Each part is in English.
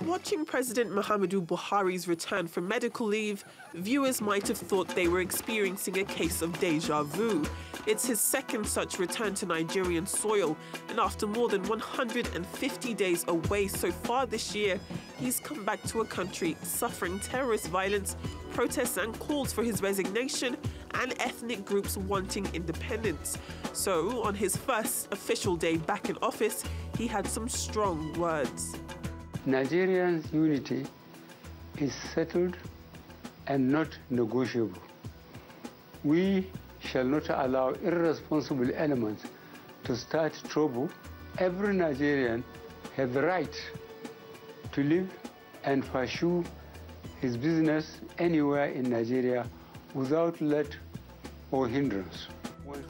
Watching President Muhammadu Buhari's return from medical leave, viewers might have thought they were experiencing a case of déjà vu. It's his second such return to Nigerian soil, and after more than 150 days away so far this year, he's come back to a country suffering terrorist violence, protests and calls for his resignation, and ethnic groups wanting independence. So, on his first official day back in office, he had some strong words. Nigerians' unity is settled and not negotiable. We shall not allow irresponsible elements to start trouble. Every Nigerian has the right to live and pursue his business anywhere in Nigeria without let or hindrance.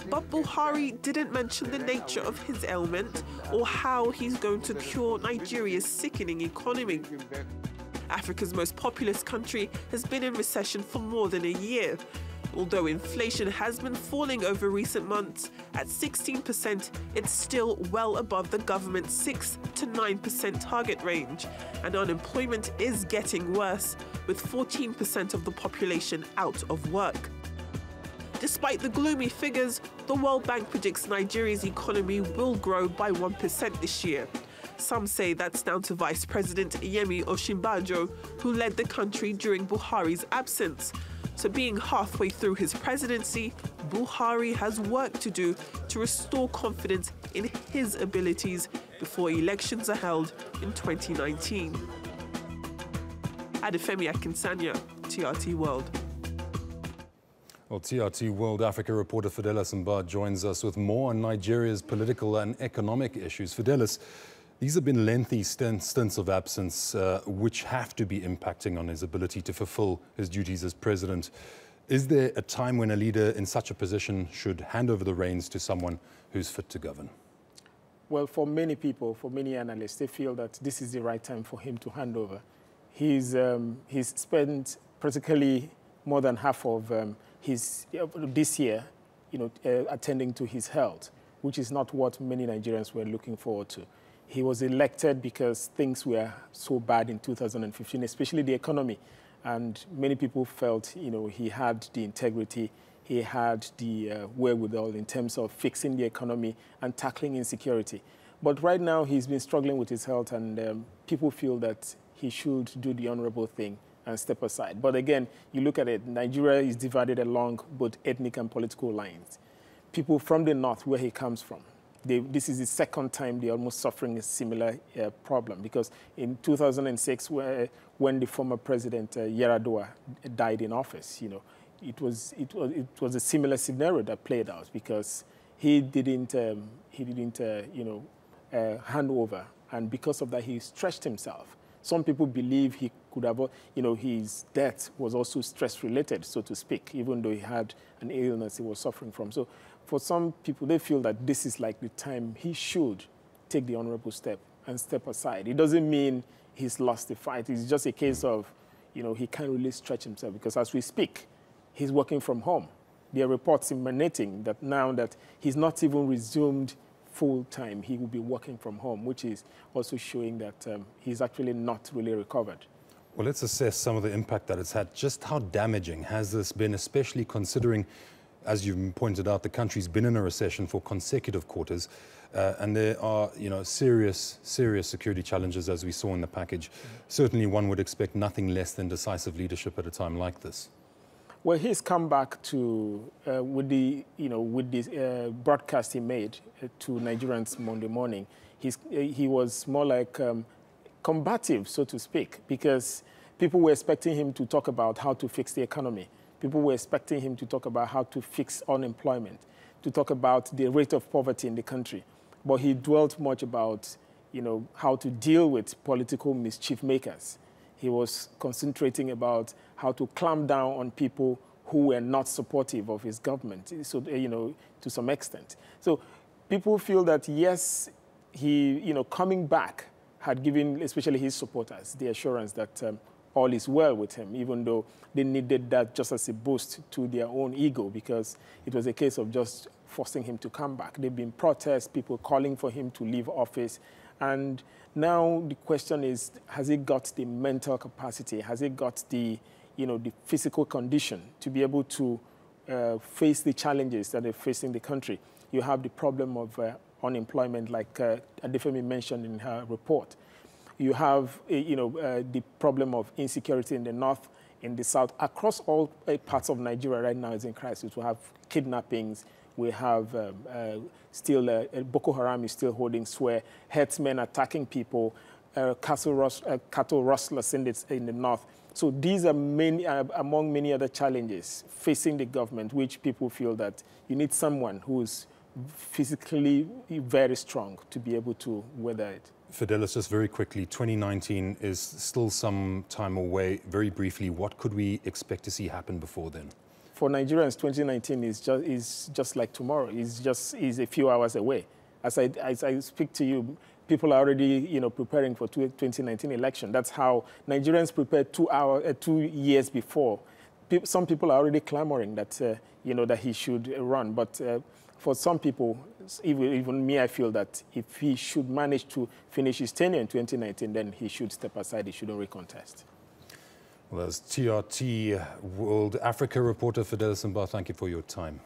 But Buhari didn't mention the nature of his ailment or how he's going to cure Nigeria's sickening economy. Africa's most populous country has been in recession for more than a year. Although inflation has been falling over recent months, at 16%, it's still well above the government's 6 to 9% target range. And unemployment is getting worse, with 14% of the population out of work. Despite the gloomy figures, the World Bank predicts Nigeria's economy will grow by 1% this year. Some say that's down to Vice President Yemi Osinbajo, who led the country during Buhari's absence. So being halfway through his presidency, Buhari has work to do to restore confidence in his abilities before elections are held in 2019. Adefemi Akinsanya, TRT World. Well, TRT World Africa reporter Fidelis Mbah joins us with more on Nigeria's political and economic issues. Fidelis, these have been lengthy stints of absence, which have to be impacting on his ability to fulfill his duties as president. Is there a time when a leader in such a position should hand over the reins to someone who's fit to govern? Well, for many people, for many analysts, they feel that this is the right time for him to hand over. He's spent practically more than half of this year, attending to his health, which is not what many Nigerians were looking forward to. He was elected because things were so bad in 2015, especially the economy. And many people felt, he had the integrity, he had the wherewithal in terms of fixing the economy and tackling insecurity. But right now, he's been struggling with his health, and people feel that he should do the honorable thing and step aside. But again, you look at it, Nigeria is divided along both ethnic and political lines. People from the north, where he comes from, this is the second time they're almost suffering a similar problem, because in 2006, when the former president Yar'Adua died in office, it was a similar scenario that played out, because he didn't hand over, and because of that, he stretched himself. Some people believe he could have, his death was also stress-related, so to speak, even though he had an illness he was suffering from. So for some people, they feel that this is like the time he should take the honorable step and step aside. It doesn't mean he's lost the fight. It's just a case of, he can't really stretch himself, because as we speak, he's working from home. There are reports emanating that now that he's not even resumed full-time, he will be working from home, which is also showing that he's actually not really recovered. Well, let's assess some of the impact that it's had. Just how damaging has this been, especially considering, as you've pointed out, the country's been in a recession for consecutive quarters, and there are, serious security challenges, as we saw in the package. Certainly one would expect nothing less than decisive leadership at a time like this. Well, he's come back to, with the broadcast he made to Nigerians Monday morning, he was more like combative, so to speak, because people were expecting him to talk about how to fix the economy. People were expecting him to talk about how to fix unemployment, to talk about the rate of poverty in the country. But he dwelt much about, how to deal with political mischief makers. He was concentrating about how to clamp down on people who were not supportive of his government, so, to some extent. So people feel that, yes, he, coming back had given, especially his supporters, the assurance that all is well with him, even though they needed that just as a boost to their own ego, because it was a case of just forcing him to come back. There have been protests, people calling for him to leave office. And now the question is, has he got the mental capacity? Has he got the, the physical condition to be able to face the challenges that are facing the country? You have the problem of unemployment, like Adefemi mentioned in her report. You have, the problem of insecurity in the north, in the south. Across all parts of Nigeria right now is in crisis. We have kidnappings. We have Boko Haram is still holding sway. Herdsmen attacking people. Cattle rustlers in the north. So these are among many other challenges facing the government, which people feel that you need someone who's physically very strong to be able to weather it. Fidelis, just very quickly, 2019 is still some time away. Very briefly, what could we expect to see happen before then? For Nigerians, 2019 is just like tomorrow. Is a few hours away. As I speak to you, people are already preparing for 2019 election. That's how Nigerians prepared 2 years before. Some people are already clamoring that that he should run, but for some people, even me, I feel that if he should manage to finish his tenure in 2019, then he should step aside. He shouldn't recontest. Well, as TRT World Africa reporter Fidelis Mbah, thank you for your time.